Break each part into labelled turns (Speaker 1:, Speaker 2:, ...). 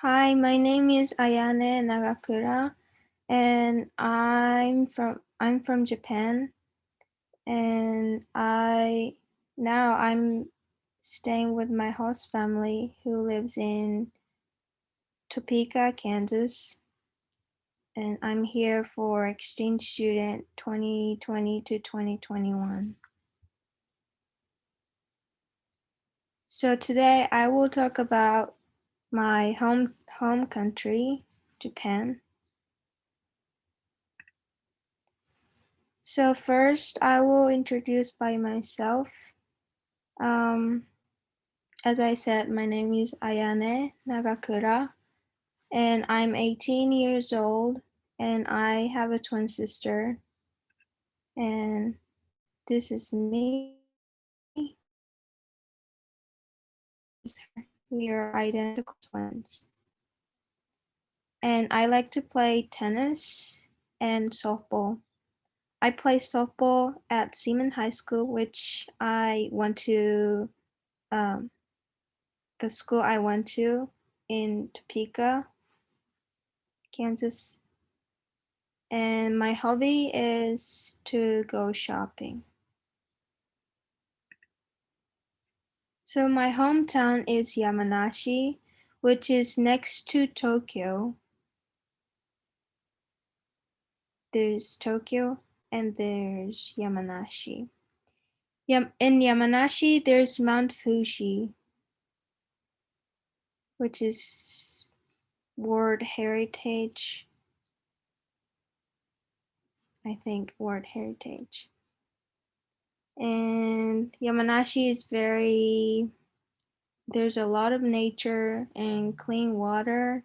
Speaker 1: Hi, my name is Ayane Nagakura, and I'm from Japan, and I'm staying with my host family who lives in Topeka, Kansas, and I'm here for exchange student 2020 to 2021. So today I will talk about my home country, Japan. So first, I will introduce by myself. Um, as I said, my name is Ayane Nagakura, and I'm 18 years old, and I have a twin sister, and this is me, this is her. We are identical twins. And I like to play tennis and softball. I play softball at Seaman High School, which I went to um, the school I went to in Topeka, Kansas. And my hobby is to go shopping. So my hometown is Yamanashi, which is next to Tokyo. There's Tokyo and there's Yamanashi. In Yamanashi, there's Mount Fuji, which is World Heritage. I think World Heritage. And Yamanashi is there's a lot of nature and clean water.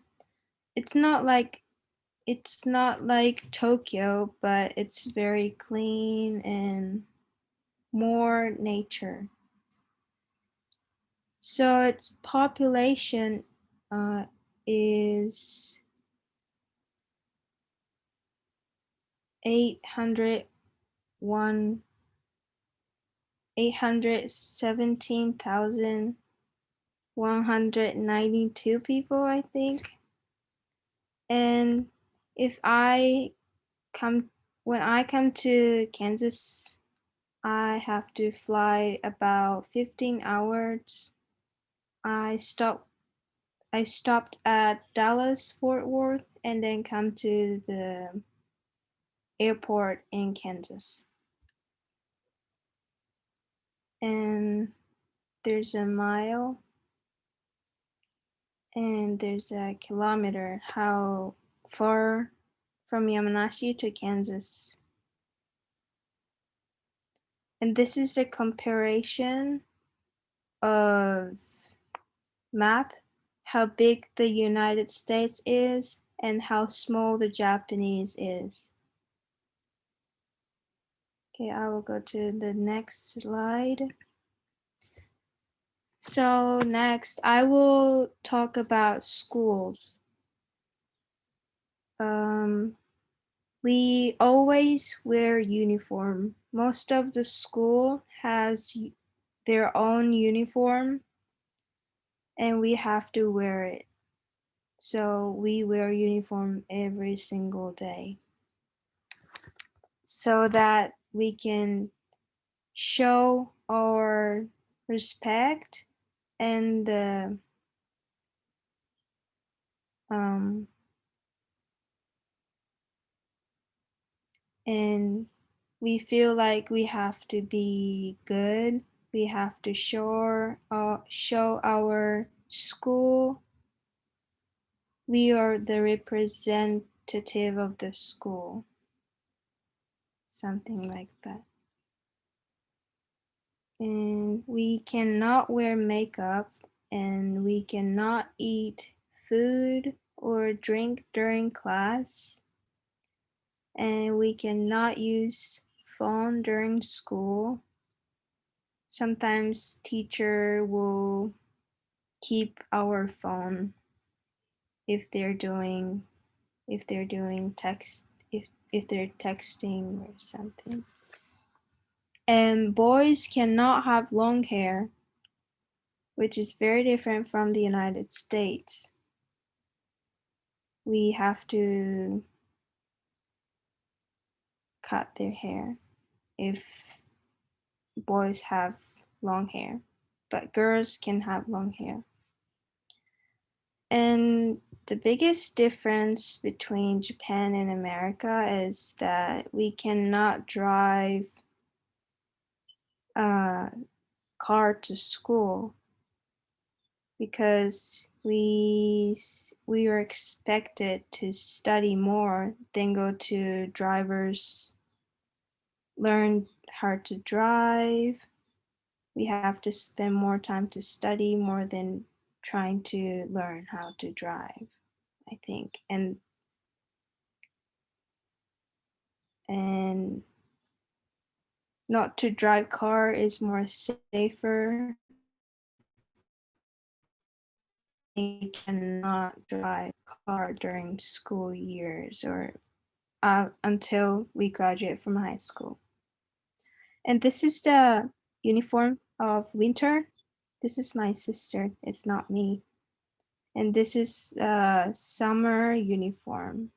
Speaker 1: It's not like it's not like Tokyo, but it's very clean and more nature. So its population is 801 817,192 people, I think. And if I come when I come to Kansas, I have to fly about 15 hours. I stop I stopped at Dallas Fort Worth and then come to the airport in Kansas. And there's a mile and there's a kilometer how far from Yamanashi to Kansas. And this is a comparison of map, how big the United States is and how small the Japanese is. Okay, I will go to the next slide. So next, I will talk about schools. Um, we always wear uniform. Most of the school has their own uniform and we have to wear it. So we wear uniform every single day so that we can show our respect and um, and we feel like we have to be good. We have to show our school. We are the representative of the school, something like that. And we cannot wear makeup and we cannot eat food or drink during class and we cannot use phone during school. Sometimes teacher will keep our phone if they're doing text if they're texting or something. And boys cannot have long hair, which is very different from the United States. we have to cut their hair if boys have long hair, but girls can have long hair. And the biggest difference between Japan and America is that we cannot drive a car to school because we are expected to study more than go to drivers, learn how to drive. We have to spend more time to study more than trying to learn how to drive, I think. And not to drive car is more safer. They cannot drive car during school years or until we graduate from high school. And this is the uniform of winter. This is my sister. It's not me. And this is summer uniform.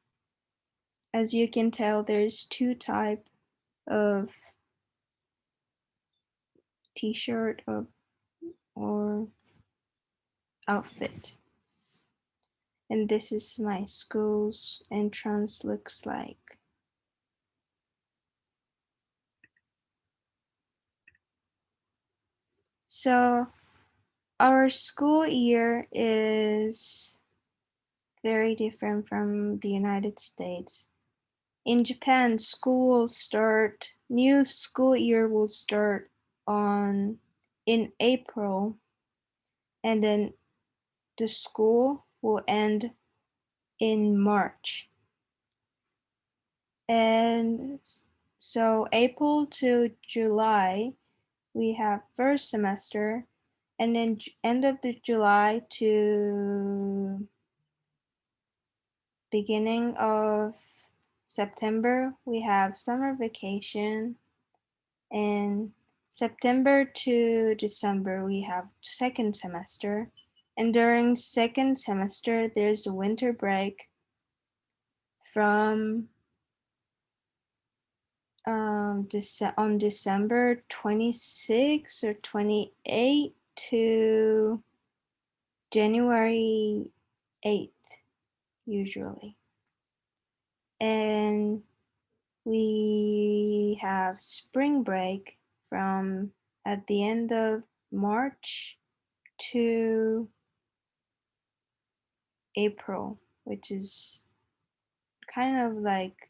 Speaker 1: As you can tell, there's two type of t-shirt or outfit. And this is my school's entrance looks like. So our school year is very different from the United States. In Japan, new school year will start on in April, and then the school will end in March. And so April to July, we have first semester, and then end of the July to beginning of September, we have summer vacation, and September to December, we have second semester. And during second semester, there's a winter break from on December 26 or 28 to January 8th, usually. And we have spring break from at the end of March to April, which is kind of like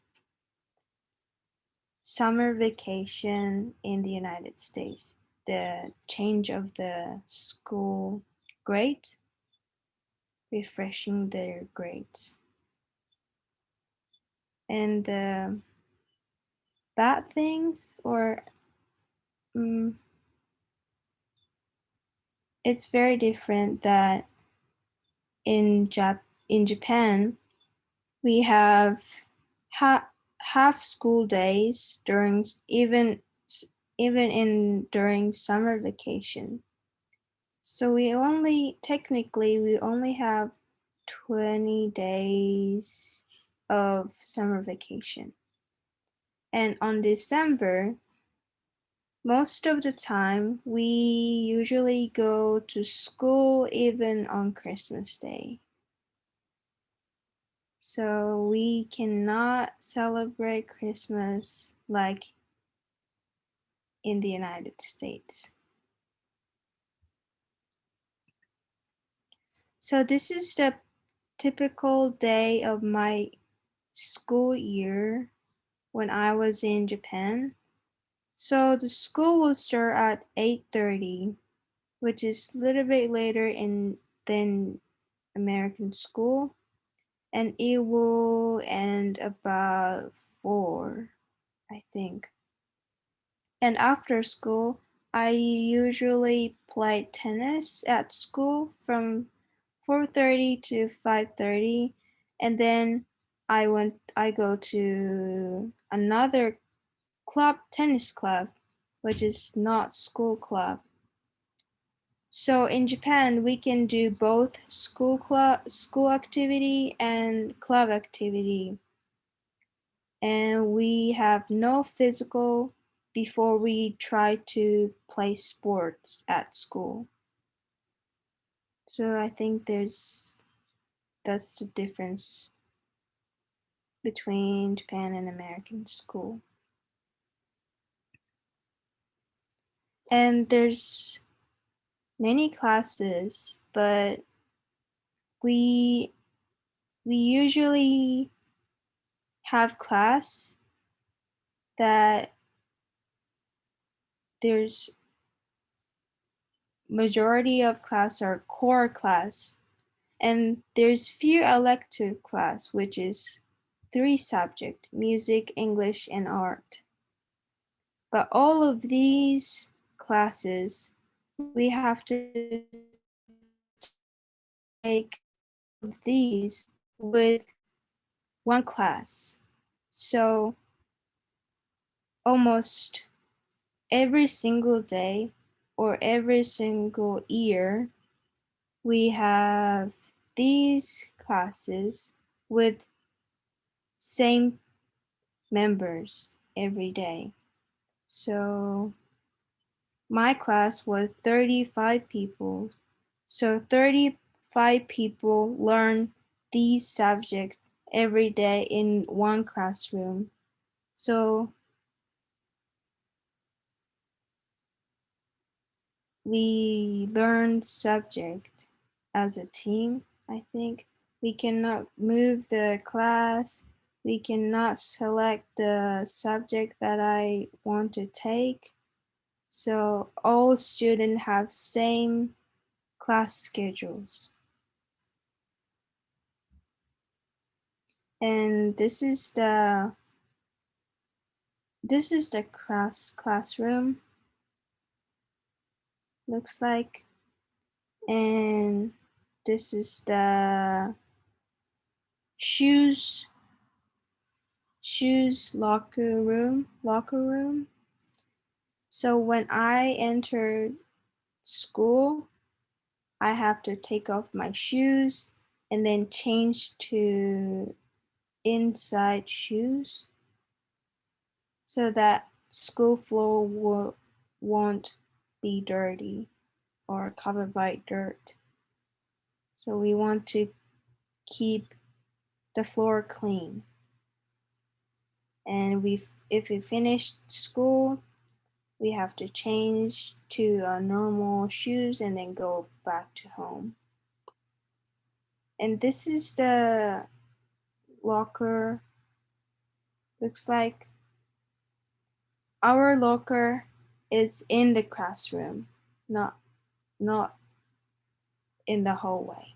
Speaker 1: summer vacation in the United States. The change of the school grades, refreshing their grades. And the bad things, or it's very different that in Japan we have half school days during even in during summer vacation. So we only have 20 days of summer vacation. And on December, most of the time, we usually go to school even on Christmas Day. So we cannot celebrate Christmas like in the United States. So this is the typical day of my school year when I was in Japan. So the school will start at 8:30, which is a little bit later than American school, and it will end about 4, I think. And after school, I usually play tennis at school from 4:30 to 5:30, and then I go to another tennis club, which is not school club. So in Japan, we can do both school activity and club activity. And we have no physical before we try to play sports at school. So I think that's the difference between Japan and American school. And there's many classes, but we we usually have class that there's majority of class are core class, and there's few elective class, which is 3 subject: music, English, and art. But all of these classes, we have to take of these with one class. So almost every single day or every single year, we have these classes with same members every day. So my class was 35 people. So 35 people learn these subjects every day in one classroom. So we learn subject as a team, I think. We cannot move the class. We cannot select the subject that I want to take. So all students have same class schedules. And this is the classroom looks like. And this is the shoes locker room. So when I entered school, I have to take off my shoes and then change to inside shoes so that school floor won't be dirty or covered by dirt. So we want to keep the floor clean. And if we finish school, we have to change to normal shoes and then go back to home. And this is the locker. Looks like our locker is in the classroom, not in the hallway.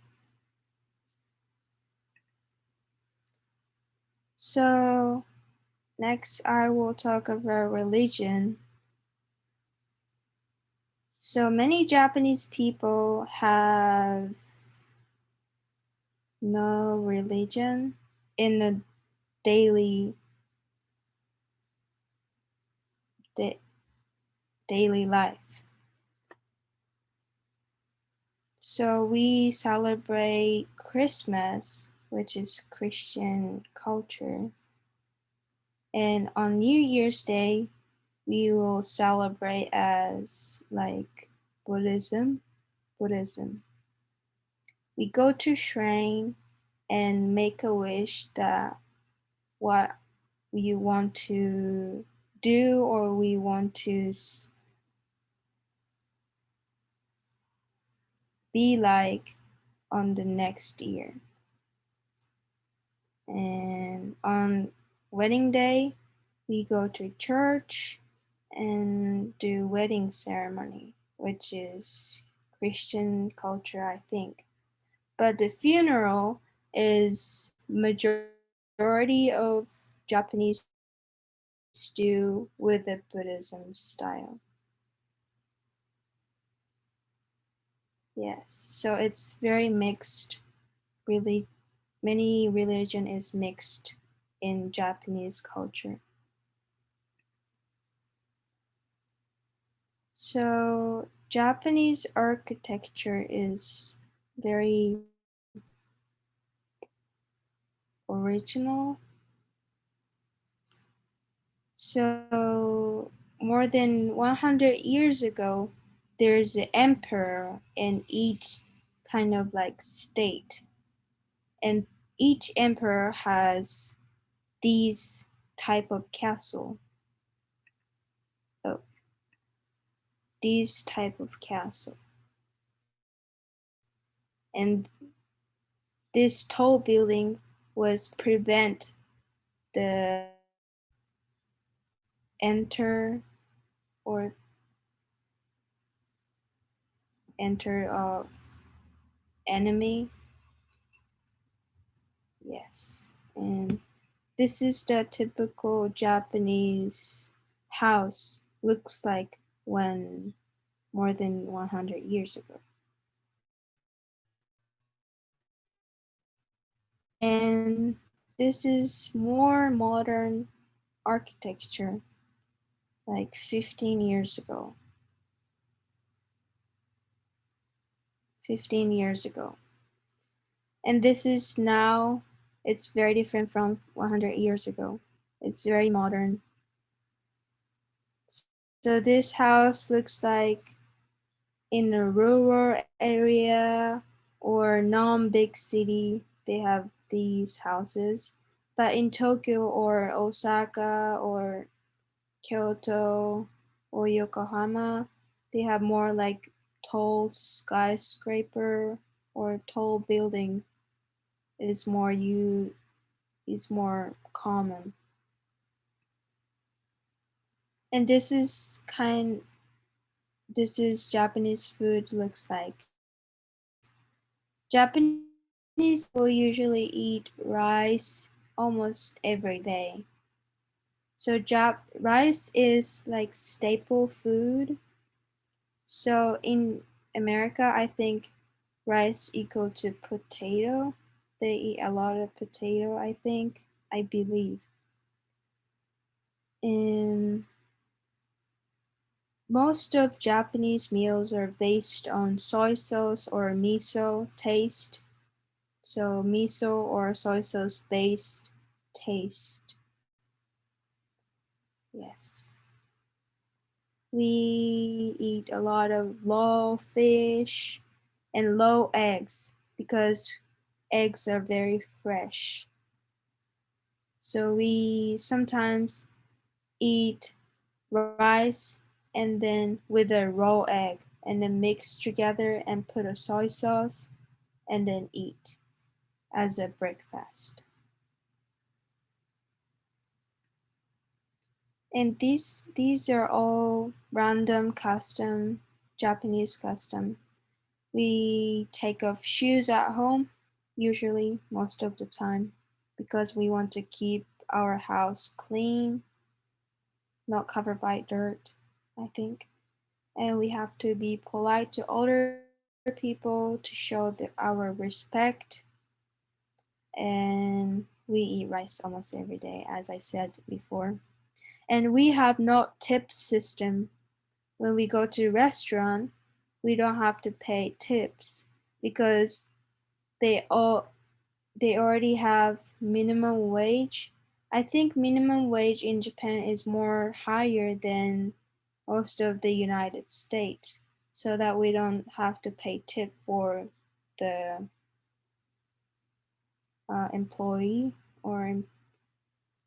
Speaker 1: So next I will talk about religion. So many Japanese people have no religion in the daily da- daily life. So we celebrate Christmas, which is Christian culture. And on New Year's Day, we will celebrate as like Buddhism. Buddhism. We go to shrine and make a wish that what we want to do or we want to be like on the next year. And on wedding day, we go to church and do wedding ceremony, which is Christian culture, I think. But the funeral is majority of Japanese do with the Buddhism style. Yes, so it's very mixed. Really, many religion is mixed in Japanese culture. So Japanese architecture is very original. So, more than 100 years ago, there's an emperor in each kind of like state. And each emperor has these type of castle. Oh, these type of castle. And this tall building was prevent the enter or enter of enemy. Yes. And this is the typical Japanese house looks like when more than 100 years ago. And this is more modern architecture like 15 years ago. 15 years ago. And this is now, it's very different from 100 years ago. It's very modern. So this house looks like in a rural area or non-big city, they have these houses. But in Tokyo or Osaka or Kyoto or Yokohama, they have more like tall skyscraper or tall building is more common. And this is Japanese food looks like. Japanese people usually eat rice almost every day. So rice is like staple food. So in America, I think rice equal to potato. They eat a lot of potato, I think, I believe. And most of Japanese meals are based on soy sauce or miso taste. So miso or soy sauce based taste. Yes. We eat a lot of raw fish and raw eggs because eggs are very fresh. So we sometimes eat rice and then with a raw egg and then mix together and put a soy sauce and then eat as a breakfast. And these are all random custom, Japanese custom. We take off shoes at home, usually most of the time, because we want to keep our house clean, not covered by dirt, I think. And we have to be polite to older people to show our respect. And we eat rice almost every day, as I said before. And we have no tip system. When we go to a restaurant, we don't have to pay tips because they all they already have minimum wage. I think minimum wage in Japan is more higher than most of the United States, so that we don't have to pay tip for the employee or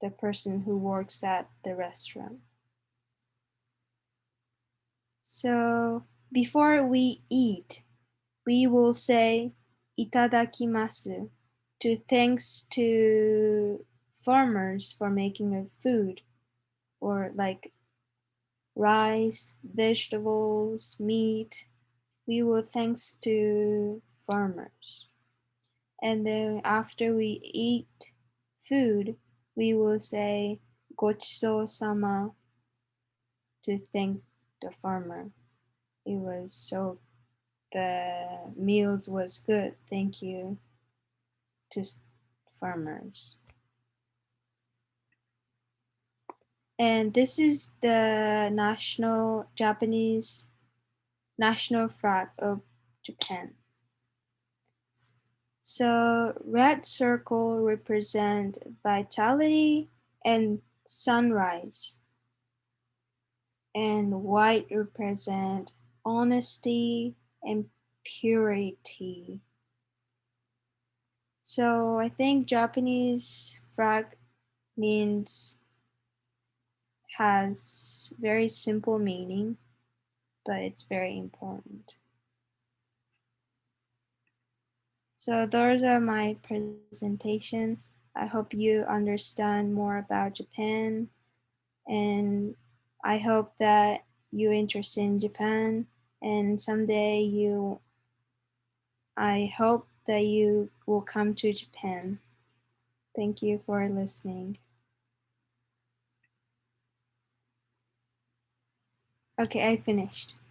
Speaker 1: the person who works at the restaurant. So before we eat, we will say itadakimasu to thanks to farmers for making a food or like rice, vegetables, meat. We will thanks to farmers. And then after we eat food, we will say gochiso sama to thank the farmer. It was so the meals was good. Thank you to farmers. And this is the national flag of Japan. So red circle represent vitality and sunrise, and white represent honesty and purity. So I think Japanese flag means has very simple meaning, but it's very important. So those are my presentation. I hope you understand more about Japan, and I hope that you're interested in Japan, and someday I hope that you will come to Japan. Thank you for listening. Okay, I finished.